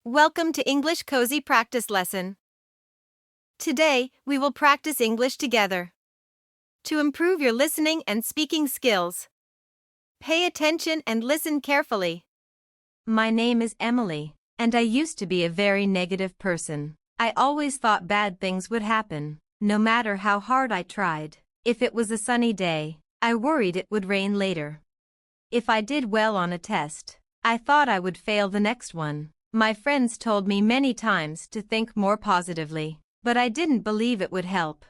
Welcome to English Cozy Practice Lesson. Today, we will practice English together. To improve your listening and speaking skills, pay attention and listen carefully. My name is Emily, and I used to be a very negative person. I always thought bad things would happen, no matter how hard I tried. If it was a sunny day, I worried it would rain later. If I did well on a test, I thought I would fail the next one. My friends told me many times to think more positively, but I didn't believe it would help.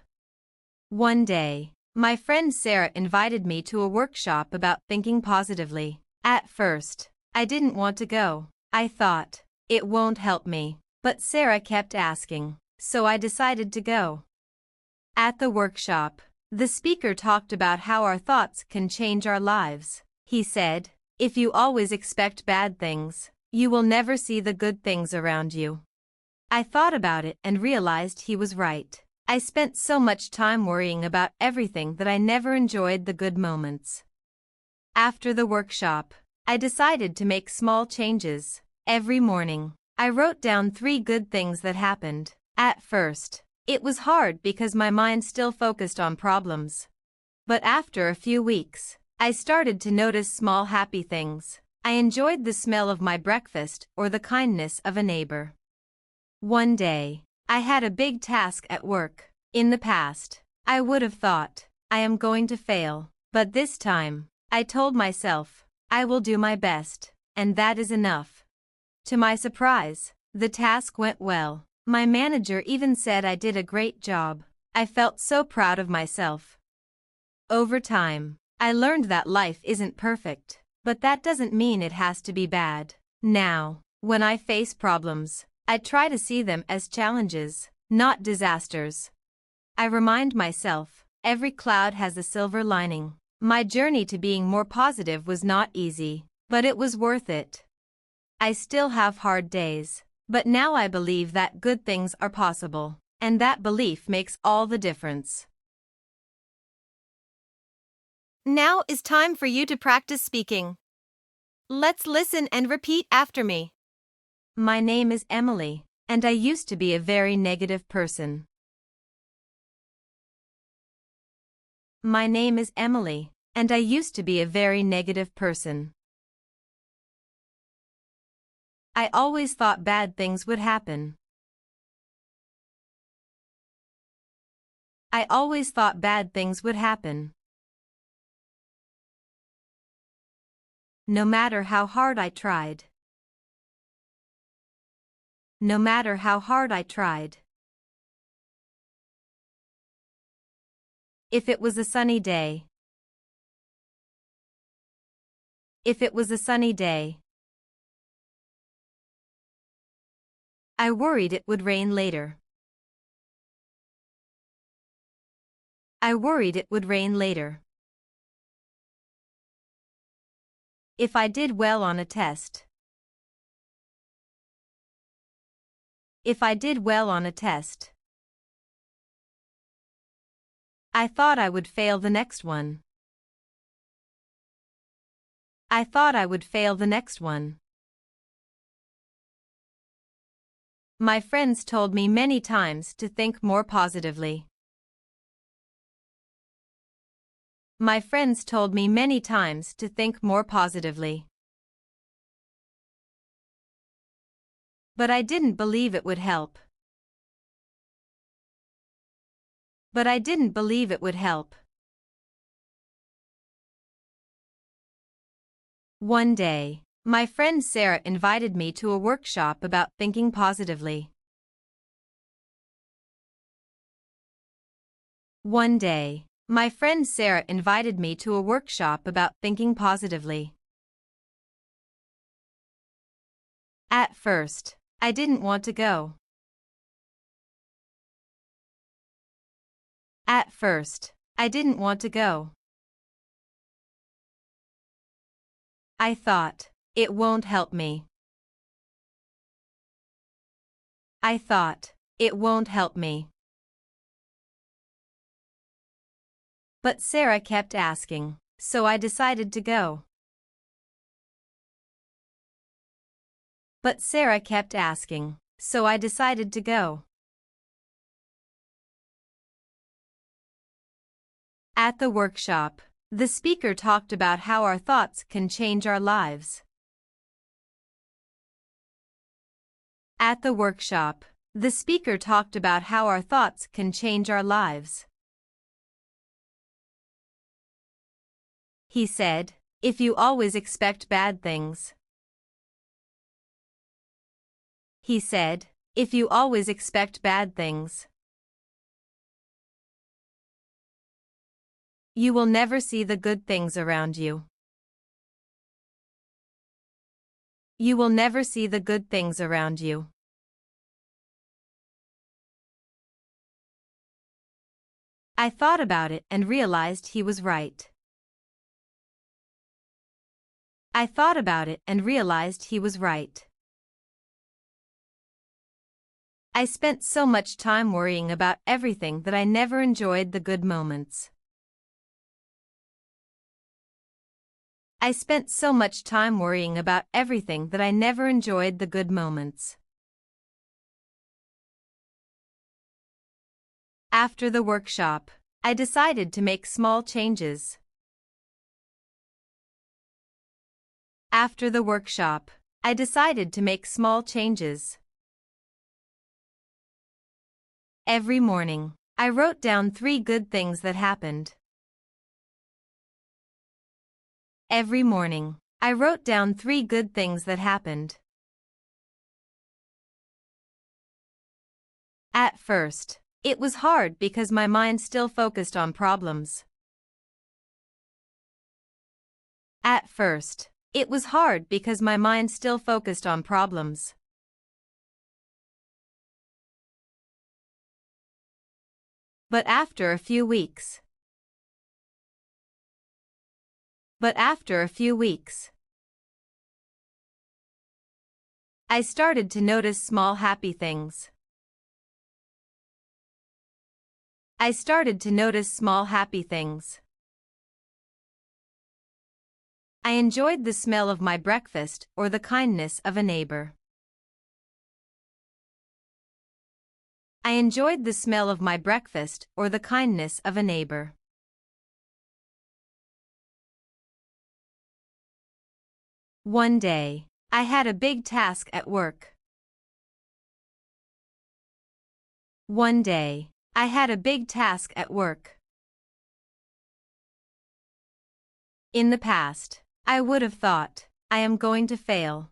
One day, my friend Sarah invited me to a workshop about thinking positively. At first, I didn't want to go. I thought, it won't help me, but Sarah kept asking, so I decided to go. At the workshop, the speaker talked about how our thoughts can change our lives. He said, if you always expect bad things, you will never see the good things around you. I thought about it and realized he was right. I spent so much time worrying about everything that I never enjoyed the good moments. After the workshop, I decided to make small changes. Every morning, I wrote down 3 good things that happened. At first, it was hard because my mind still focused on problems. But after a few weeks, I started to notice small happy things. I enjoyed the smell of my breakfast or the kindness of a neighbor. One day, I had a big task at work. In the past, I would have thought, I am going to fail. But this time, I told myself, I will do my best, and that is enough. To my surprise, the task went well. My manager even said I did a great job. I felt so proud of myself. Over time, I learned that life isn't perfect. But that doesn't mean it has to be bad. Now, when I face problems, I try to see them as challenges, not disasters. I remind myself, every cloud has a silver lining. My journey to being more positive was not easy, but it was worth it. I still have hard days, but now I believe that good things are possible, and that belief makes all the difference. Now is time for you to practice speaking. Let's listen and repeat after me. My name is Emily, and I used to be a very negative person. My name is Emily, and I used to be a very negative person. I always thought bad things would happen. I always thought bad things would happen. No matter how hard I tried. No matter how hard I tried. If it was a sunny day. If it was a sunny day. I worried it would rain later. I worried it would rain later. If I did well on a test. If I did well on a test. I thought I would fail the next one. I thought I would fail the next one. My friends told me many times to think more positively. My friends told me many times to think more positively. But I didn't believe it would help. But I didn't believe it would help. One day, my friend Sarah invited me to a workshop about thinking positively. One day, my friend Sarah invited me to a workshop about thinking positively. At first, I didn't want to go. At first, I didn't want to go. I thought, it won't help me. I thought, it won't help me. But Sarah kept asking, so I decided to go. But Sarah kept asking, so I decided to go. At the workshop, the speaker talked about how our thoughts can change our lives. At the workshop, the speaker talked about how our thoughts can change our lives. He said, if you always expect bad things. He said, if you always expect bad things, you will never see the good things around you. You will never see the good things around you. I thought about it and realized he was right. I thought about it and realized he was right. I spent so much time worrying about everything that I never enjoyed the good moments. I spent so much time worrying about everything that I never enjoyed the good moments. After the workshop, I decided to make small changes. After the workshop, I decided to make small changes. Every morning, I wrote down 3 good things that happened. Every morning, I wrote down 3 good things that happened. At first, it was hard because my mind still focused on problems. At first, it was hard because my mind still focused on problems. But after a few weeks, I started to notice small happy things. I started to notice small happy things. I enjoyed the smell of my breakfast or the kindness of a neighbor. I enjoyed the smell of my breakfast or the kindness of a neighbor. One day, I had a big task at work. One day, I had a big task at work. In the past, I would have thought, I am going to fail.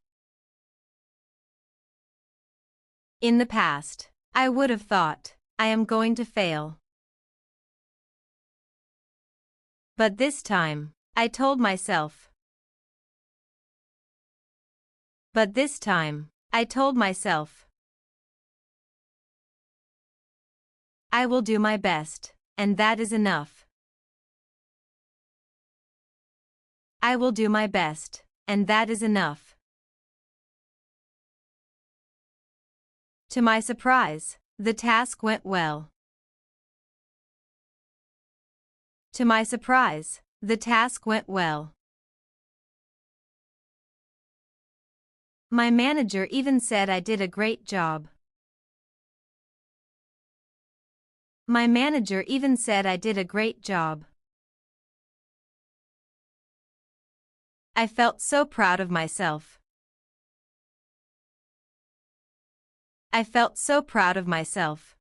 In the past, I would have thought, I am going to fail. But this time, I told myself. But this time, I told myself. I will do my best, and that is enough. I will do my best, and that is enough. To my surprise, the task went well. To my surprise, the task went well. My manager even said I did a great job. My manager even said I did a great job. I felt so proud of myself. I felt so proud of myself.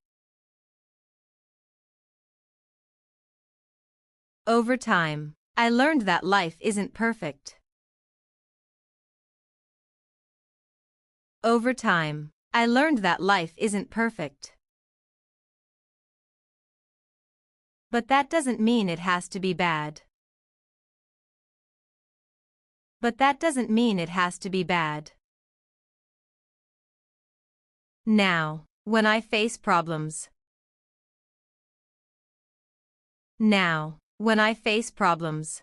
Over time, I learned that life isn't perfect. Over time, I learned that life isn't perfect. But that doesn't mean it has to be bad. But that doesn't mean it has to be bad. Now, when I face problems. Now, when I face problems,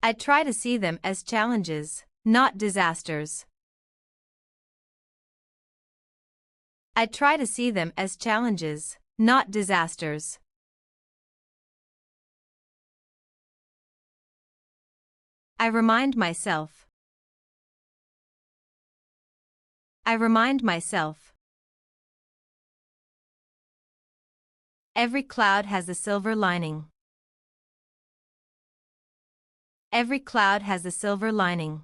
I try to see them as challenges, not disasters. I try to see them as challenges, not disasters. I remind myself. I remind myself. Every cloud has a silver lining. Every cloud has a silver lining.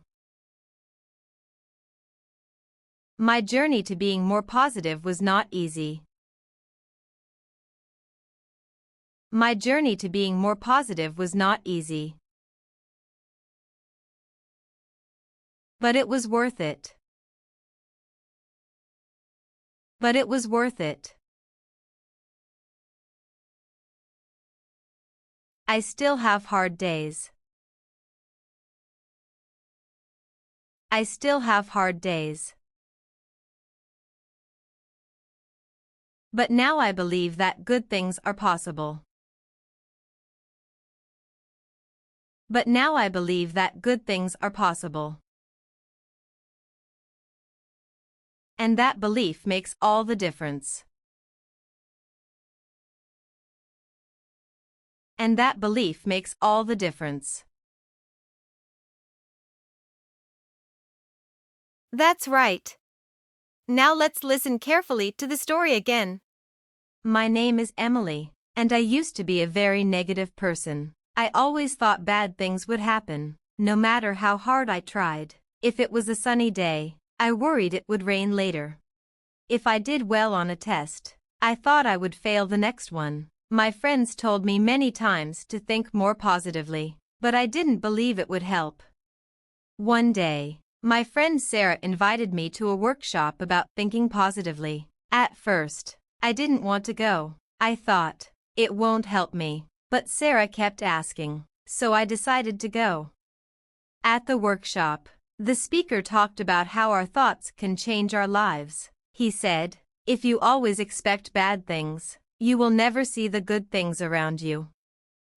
My journey to being more positive was not easy. My journey to being more positive was not easy. But it was worth it. But it was worth it. I still have hard days. I still have hard days. But now I believe that good things are possible. But now I believe that good things are possible. And that belief makes all the difference. And that belief makes all the difference. That's right. Now let's listen carefully to the story again. My name is Emily, and I used to be a very negative person. I always thought bad things would happen, no matter how hard I tried. If it was a sunny day, I worried it would rain later. If I did well on a test, I thought I would fail the next one. My friends told me many times to think more positively, but I didn't believe it would help. One day, my friend Sarah invited me to a workshop about thinking positively. At first, I didn't want to go. I thought, it won't help me. But Sarah kept asking, so I decided to go. At the workshop, the speaker talked about how our thoughts can change our lives. He said, if you always expect bad things, you will never see the good things around you.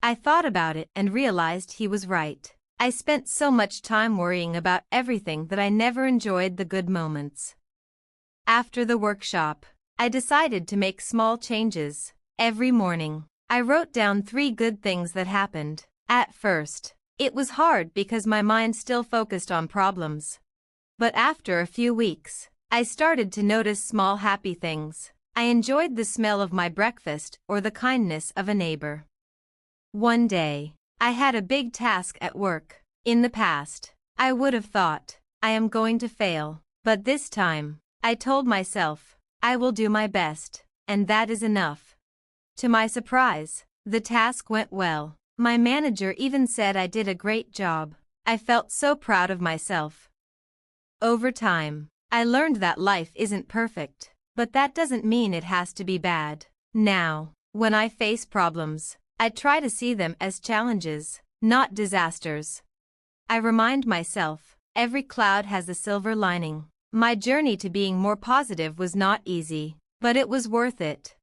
I thought about it and realized he was right. I spent so much time worrying about everything that I never enjoyed the good moments. After the workshop, I decided to make small changes. Every morning, I wrote down 3 good things that happened. At first, it was hard because my mind still focused on problems. But after a few weeks, I started to notice small happy things. I enjoyed the smell of my breakfast or the kindness of a neighbor. One day, I had a big task at work. In the past, I would have thought, I am going to fail. But this time, I told myself, I will do my best, and that is enough. To my surprise, the task went well. My manager even said I did a great job. I felt so proud of myself. Over time, I learned that life isn't perfect, but that doesn't mean it has to be bad. Now, when I face problems, I try to see them as challenges, not disasters. I remind myself, every cloud has a silver lining. My journey to being more positive was not easy, but it was worth it.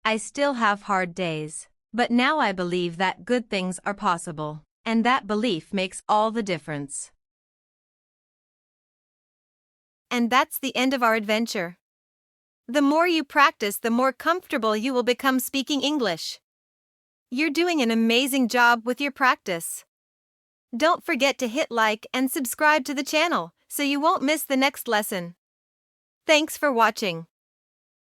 I still have hard days, but now I believe that good things are possible, and that belief makes all the difference. And that's the end of our adventure. The more you practice, the more comfortable you will become speaking English. You're doing an amazing job with your practice. Don't forget to hit like and subscribe to the channel so you won't miss the next lesson. Thanks for watching.